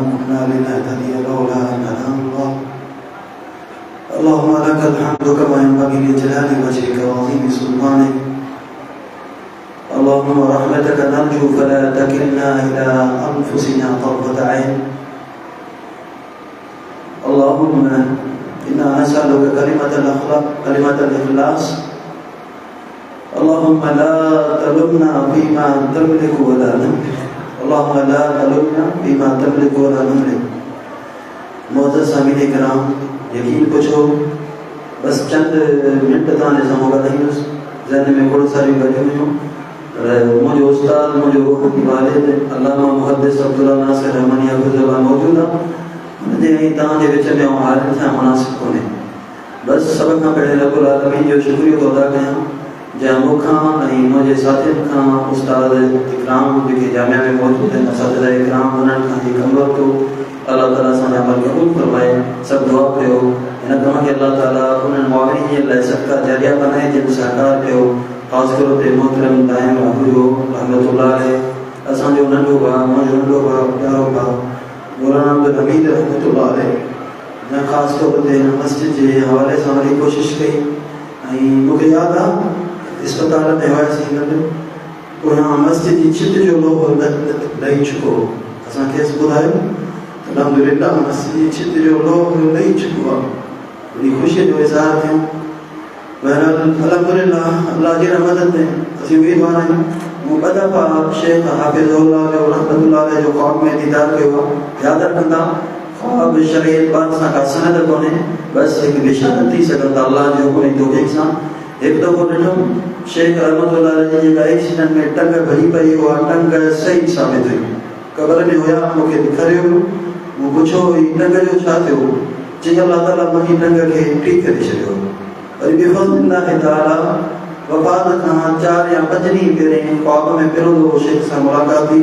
كنا لنهتدي لولا أن هدانا الله. اللهم لك الحمد كما ينبغي لجلال وجهك وعظيم سلطانك. اللهم رحمتك نرجو فلا تكلنا إلى أنفسنا طرفة عين. اللهم إنا نسألك كلمة الإخلاص. اللهم لا تلمنا فيما تملك ولا نملك. اللهم لا تلمنا فيما تملك ولا नमलिक। मोअज़्ज़ज़ सामीन इकराम, यकीन पुछो बस चंद मिनट ताने समोगा नहीं उस ज़हन में बहुत सारी बातें हुई। मुझे उस्ताद मुझे रूहानी वालिद अल्लामा मुहद्दिस अब्दुल्ला नासिर रहमानी हफ़िज़हुल्लाह मौजूद है। मुझे यहीं तां जे विच में हाल था मुनासिब कोने। बस सब खां पहले रब्बुल आलमीन जो शुक्रिया अदा कयां जंहिं मूंखां ऐं मुंहिंजे साथियुनि खां उस्ताद इकराम जेके जामिया में मौजूद आहिनि असातिज़ा इकराम उन्हनि खां ही कमु वरितो। अल्लाह ताला असांजा अमल क़बूल फरमाए। सभु दुआ कयो हिन कम खे अल्लाह ताला उन्हनि मुआविनीअ लाइ सदका जारिया बनाए जिन साकार कयो। ख़ासि तौर ते मोहतरम दाइम अबूजो रहमतुल्लाह अलैह, असांजो नंढो भाउ मुंहिंजो नंढो भाउ प्यारो भाउ मौलाना अब्दुल हमीद रहमतुल्लाह अलैह ने ख़ासि तौर ते हिन मस्जिद जे हवाले सां वरी कोशिशि कई। ऐं मूंखे यादि आहे अस्पताल में हुआसीं गॾु, पोयां मस्जिद जी छित जो लोहो लही चुको। असां खेसि ॿुधायो अल्हम्दुलिल्लाह मस्जिद जी छित जो लोहो लही चुको आहे। वॾी ख़ुशीअ जो इज़हार थियो। बहरहाल अल्हम्दुलिल्लाह अल्लाह जी रहमत में असीं उम्मीदवार आहियूं। मूं ॿ दफ़ा शेख हाफ़िज़ुल्लाह जो रहमतुल्लाह अलैह जो ख़्वाब में दीदार कयो आहे। यादि रखंदा ख़्वाब शरीयत बात सां का सनद कोन्हे, बसि हिकु निशान थी सघंदा अल्लाह जे हुकुम जी तौफ़ीक़ सां। हिकु दफ़ो ॾिठुमि शेख रहमतुल्लाह अलैह जी जेका एक्सीडेंट में टंग भॼी पई, उहा टंग सही साबित हुई। क़बर में हुया, मूंखे ॾेखारियो। मूं पुछो हीअ टंग जो छा थियो? चई अल्लाह ताला मुंहिंजी टंग खे ठीकु करे छॾियो। वरी बिफ़ज़्लिल्लाह ताला वफ़ात खां 4 या 5 ॾींहं पहिरें ख़्वाब में पहिरियों दफ़ो शेख सां मुलाक़ात थी।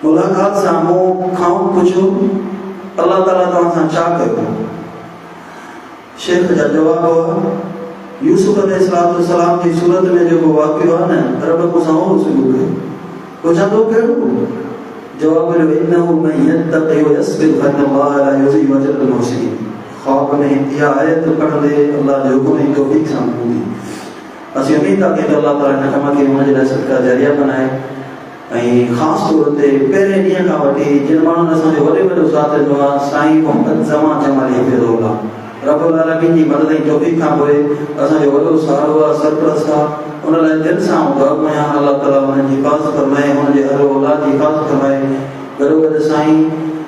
मुलाक़ात सां मूं खां पुछो अल्लाह ताला तव्हां सां छा कयो? शेख जा जवाब हुआ यूसुफ अलैहिस्सलाम जी सूरत में जेको वाक़ियो आहे न, रब मूंसां उहो सुलूक कयो। पुछंदो कहिड़ो? जवाब ॾिनो इन्नहु मन यत्तक़ि व यस्बिर फइन्नल्लाह ला युज़िअ अजरल मुहसिनीन। ख़्वाब में इहा आयत पढ़ंदे अल्लाह जो हुकुम जी तौफ़ीक़ सां ॿुधी। असीं उमीद था कयूं त अल्लाह ताला हिन कम खे हुनजे लाइ सदका जारिया बनाए। ऐं ख़ासि तौर ते पहिरें ॾींहं खां वठी जिन माण्हुनि असांजो वॾो वॾो साथ ॾिनो आहे, साईं मोहम्मद ज़मा जमाली हफ़िज़हुल्लाह, रब्बुल आलमीन जी मदद ऐं तौफ़ीक़ खां पोइ असांजो वॾो सहारो आहे, सरपरस्त आहे। उन लाइ दिलि सां दुआ कयां अल्लाह ताला हुननि जी हिफ़ाज़त फरमाए, हुनजे हर औलाद जी हिफ़ाज़त फरमाए। गॾोगॾु साईं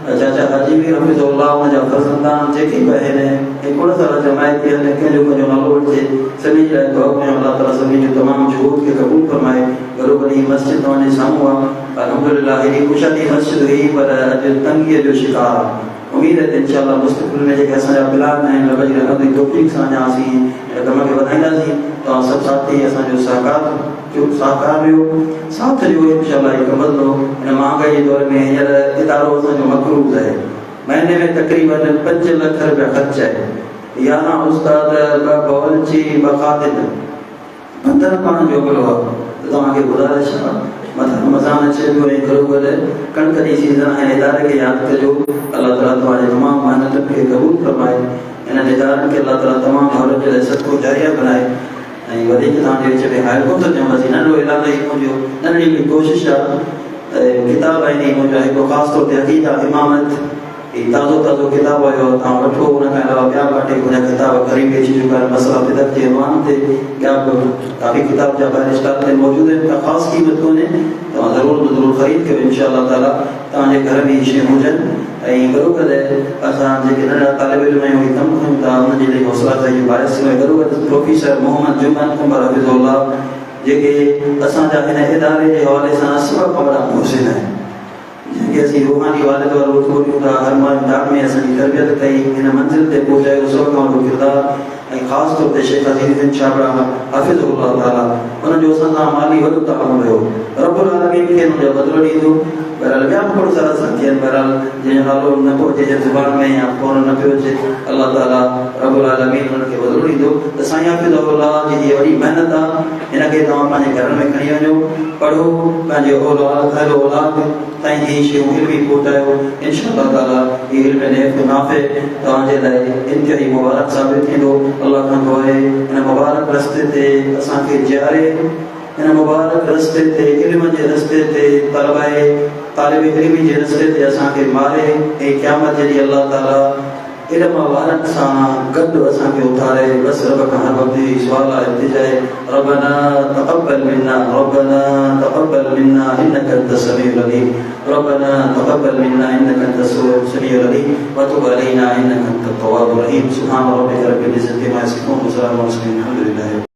चाचा हाजी भी हफ़िज़हुल्लाह उनजा फ़र्ज़ंदान जेके बि आहिनि ऐं खोड़ सारा जमायती आहिनि, कंहिंजो पंहिंजो नालो वठिजे। सभिनी जे लाइ दुआ कयां अल्लाह ताला सभिनी जो तमामु जुहूद खे क़बूल फरमाए। गॾोगॾु हीअ मस्जिद तव्हांजे साम्हूं आहे। अल्हम्दुलिल्लाह हेॾी ख़ुशहाली मस्जिद हुई पर अॼु तंगीअ जो शिकार आहे। उम्मीद है इंशाअल्लाह मुस्तक़बिल में जेके असांजा प्लान आहिनि रब जी रहमत जी तौफ़ीक़ सां अञा असीं कम खे वधाईंदासीं। तव्हां सभु साथी असांजो साथ ॾियो इंशाअल्लाह। हिकु बदिलो हिन महांगाई जे दौर में हींअर इदारो असांजो मक़रूज़ आहे। महीने में तक़रीबन 5 लख रुपया ख़र्च आहे। 11 उस्ताद, 2 बावरची, 2 ख़ादिम, 15 माण्हुनि जो अमलो आहे। त तव्हांखे ॿुधाए छॾां मथां रमज़ान अचे पियो ऐं गॾोगॾु कणिक जी सीज़न आहे। इदारे खे यादि कजो। अल्लाह ताला तव्हांजे तमामु महिनतुनि खे क़बूल फरमाए। इन्हनि इदारनि खे अल्लाह ताला तमामु भाउरनि जे लाइ सदको जारिया बनाए। ऐं वधीक तव्हांजे विच में हाइर कोन थो चवांसीं, नंढो इलाही मुंहिंजो नंढड़ी बि कोशिशि आहे। किताब आहिनि मुंहिंजा हिकिड़ो ख़ासि तौर ते अक़ीदा इमामत ताज़ो किताब आयो, तव्हां वठो। उन खां अलावा ॿिया ॿ टे मुंहिंजा किताब ग़रीब अची चुका आहिनि। मसला बिदअत जे इनवान ते ॿिया बि काफ़ी किताब जा ॿाहिरि स्टॉक ते मौजूदु आहिनि। का ख़ासि क़ीमत कोन्हे, तव्हां ज़रूरु ख़रीद कयो इंशाअल्लाह ताला। तव्हांजे घर में इहे शयूं हुजनि। ऐं गॾोगॾु असां जेके नंढा तालिब इल्म आहियूं उहे कमु कयूं था, उनजे लाइ हौसला अफ़ज़ाई जो बाहिस थियो। गॾोगॾु प्रोफेसर मोहम्मद जुमान कुंबर हफ़िज़हुल्लाह जेके असांजा हिन इदारे जे हवाले सां सबक़ पढ़ा मुहसिन आहिनि, जंहिंखे असीं रूहानी वालिद वारो ॻोल्हियूं था। हर मां में असांजी तरबियत कई, हिन मंज़िल ते पहुचायो सबक़ वारो किरदारु। ऐं ख़ासि तौर ते शेख अज़ीज़ुद्दीन छाबड़ा हफ़िज़हुल्लाह ताला, उनजो असां सां माली वॾो ताउन रहियो। रब्बुल आलमीन खे हुनजो बदिलो ॾींदो। बहरहाल ॿिया बि खोड़ सारा साथी थियनि बहरहाल जंहिंजो नालो न पियो अचे जे ज़ुबान में या फ़ोन न पियो अचे अल्लाह ताला रब्बुल आलमीन उनखे वधो ॾींदो त साईं हाफ़िज़ अल्लाह जी इहा वॾी महिनत आहे हिनखे तव्हां पंहिंजे घर में खणी वञो पढ़ो पंहिंजे औलाद ताईं जी शयूं इल्मी पहुचायो इंशाअल्लाह ताला इहे इल्म नाफ़े तव्हांजे लाइ इंतिहाई मुबारक साबित थींदो अल्लाह खां दुआ आहे हिन मुबारक रस्ते ते असांखे ॼारे हिन मुबारक रस्ते ते इल्म जे रस्ते ते तालिब इल्मी जे रस्ते ते असांखे मारे ऐं क़यामत जे ॾींहुं अल्लाह ताला इल्म वारनि सां गॾु असांखे उथारे बस रब खां हर वक़्तु इहो सुवाल आहे इल्तिजा आहे रब्बना तक़ब्बल मिन्ना इन्नका अंतस समीउल अलीम रब्बना तक़ब्बल मिन्ना इन्नका अंतस समीउल अलीम व तुब अलैना इन्नका अंतत तव्वाबुर रहीम सुब्हान रब्बिका रब्बिल इज्जति अम्मा यसिफून व सलामुन अलल मुरसलीन अलहम्दुलिल्लाह।